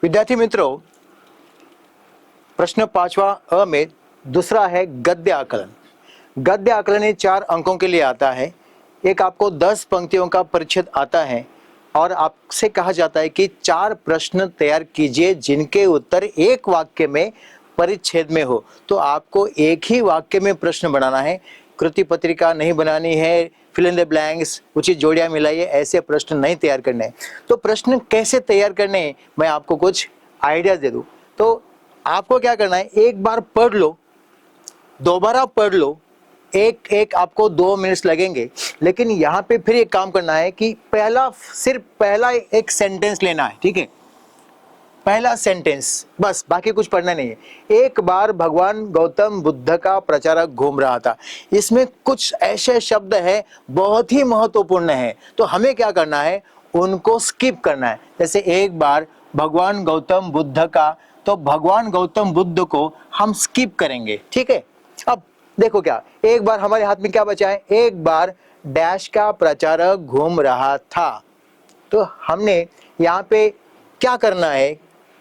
विद्यार्थी मित्रों, प्रश्न 5वां अ में दूसरा है गद्य आकलन। गद्य आकलन ये 4 अंकों के लिए आता है। एक आपको 10 पंक्तियों का परिच्छेद आता है और आपसे कहा जाता है कि 4 प्रश्न तैयार कीजिए जिनके उत्तर एक वाक्य में परिच्छेद में हो। तो आपको एक ही वाक्य में प्रश्न बनाना है, कृति पत्रिका नहीं बनानी है, फिल इन द ब्लैंक्स, उचित जोड़ियां मिलाइए, ऐसे प्रश्न नहीं तैयार करने हैं। तो प्रश्न कैसे तैयार करने हैं, मैं आपको कुछ आइडिया दे दूं। तो आपको क्या करना है, एक बार पढ़ लो, दोबारा पढ़ लो, एक एक आपको 2 मिनट्स लगेंगे। लेकिन यहाँ पे फिर एक काम करना है कि सिर्फ पहला एक सेंटेंस लेना है, ठीक है? पहला सेंटेंस बस, बाकी कुछ पढ़ना नहीं है। एक बार भगवान गौतम बुद्ध का प्रचारक घूम रहा था। इसमें कुछ ऐसे शब्द हैं बहुत ही महत्वपूर्ण है, तो हमें क्या करना है, उनको स्किप करना है। जैसे एक बार भगवान गौतम बुद्ध का, तो भगवान गौतम बुद्ध को हम स्किप करेंगे, ठीक है? अब देखो क्या, एक बार हमारे हाथ में क्या बचा है, एक बार डैश का प्रचारक घूम रहा था। तो हमने यहाँ पे क्या करना है,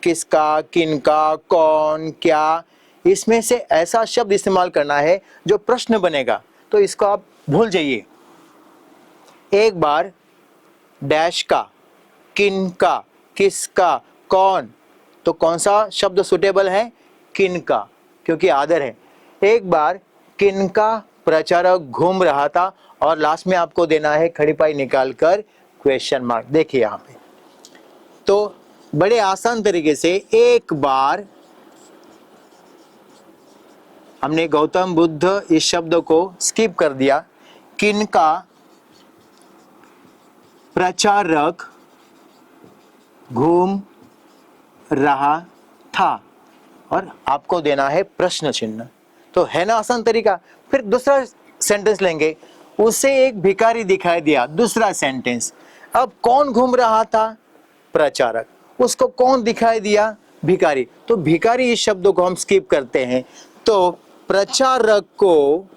किसका, किनका, कौन, क्या, इसमें से ऐसा शब्द इस्तेमाल करना है जो प्रश्न बनेगा। तो इसको आप भूल जाइए। एक बार डैश का, किनका, किसका, कौन, तो कौन सा शब्द सुटेबल है, किनका, क्योंकि आदर है। एक बार किनका प्रचारक घूम रहा था, और लास्ट में आपको देना है खड़ी पाई निकालकर क्वेश्चन मार्क। देखिए यहाँ पे तो बड़े आसान तरीके से, एक बार हमने गौतम बुद्ध इस शब्द को स्किप कर दिया, किनका प्रचारक घूम रहा था, और आपको देना है प्रश्न चिन्ह। तो है ना आसान तरीका। फिर दूसरा सेंटेंस लेंगे, उसे एक भिखारी दिखाई दिया, दूसरा सेंटेंस। अब कौन घूम रहा था, प्रचारक, उसको कौन दिखाई दिया, भिखारी। तो भिखारी इस शब्द को हम स्किप करते हैं। तो प्रचारक को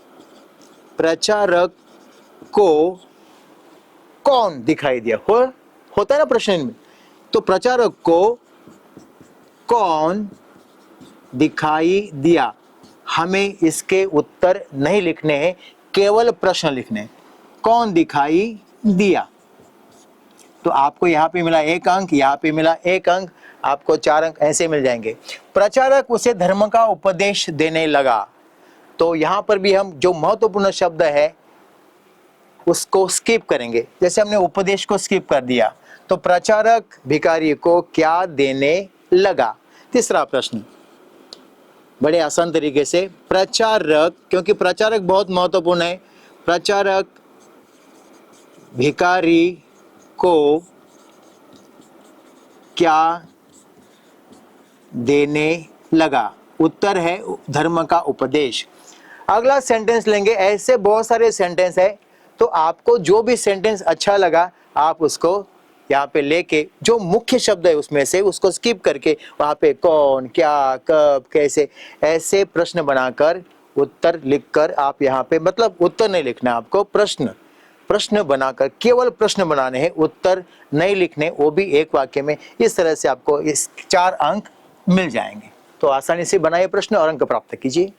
कौन दिखाई दिया, होता है ना प्रश्न में। तो प्रचारक को कौन दिखाई दिया, हमें इसके उत्तर नहीं लिखने हैं, केवल प्रश्न लिखने हैं। कौन दिखाई दिया, तो आपको यहाँ पे मिला 1 अंक, यहाँ पे मिला 1 अंक, आपको 4 अंक ऐसे मिल जाएंगे। प्रचारक उसे धर्म का उपदेश देने लगा, तो यहाँ पर भी हम जो महत्वपूर्ण शब्द है उसको स्किप करेंगे। जैसे हमने उपदेश को स्किप कर दिया, तो प्रचारक भिखारी को क्या देने लगा। तीसरा प्रश्न बड़े आसान तरीके से, प्रचारक, क्योंकि प्रचारक बहुत महत्वपूर्ण है, प्रचारक भिखारी को क्या देने लगा, उत्तर है धर्म का उपदेश। अगला सेंटेंस लेंगे, ऐसे बहुत सारे सेंटेंस है, तो आपको जो भी सेंटेंस अच्छा लगा आप उसको यहाँ पे लेके, जो मुख्य शब्द है उसमें से उसको स्किप करके वहाँ पे कौन, क्या, कब, कैसे, ऐसे प्रश्न बनाकर उत्तर लिखकर आप यहाँ पे, मतलब उत्तर नहीं लिखना है आपको, प्रश्न बनाकर, केवल प्रश्न बनाने हैं, उत्तर नहीं लिखने, वो भी एक वाक्य में। इस तरह से आपको इस 4 अंक मिल जाएंगे। तो आसानी से बनाइए प्रश्न और अंक प्राप्त कीजिए।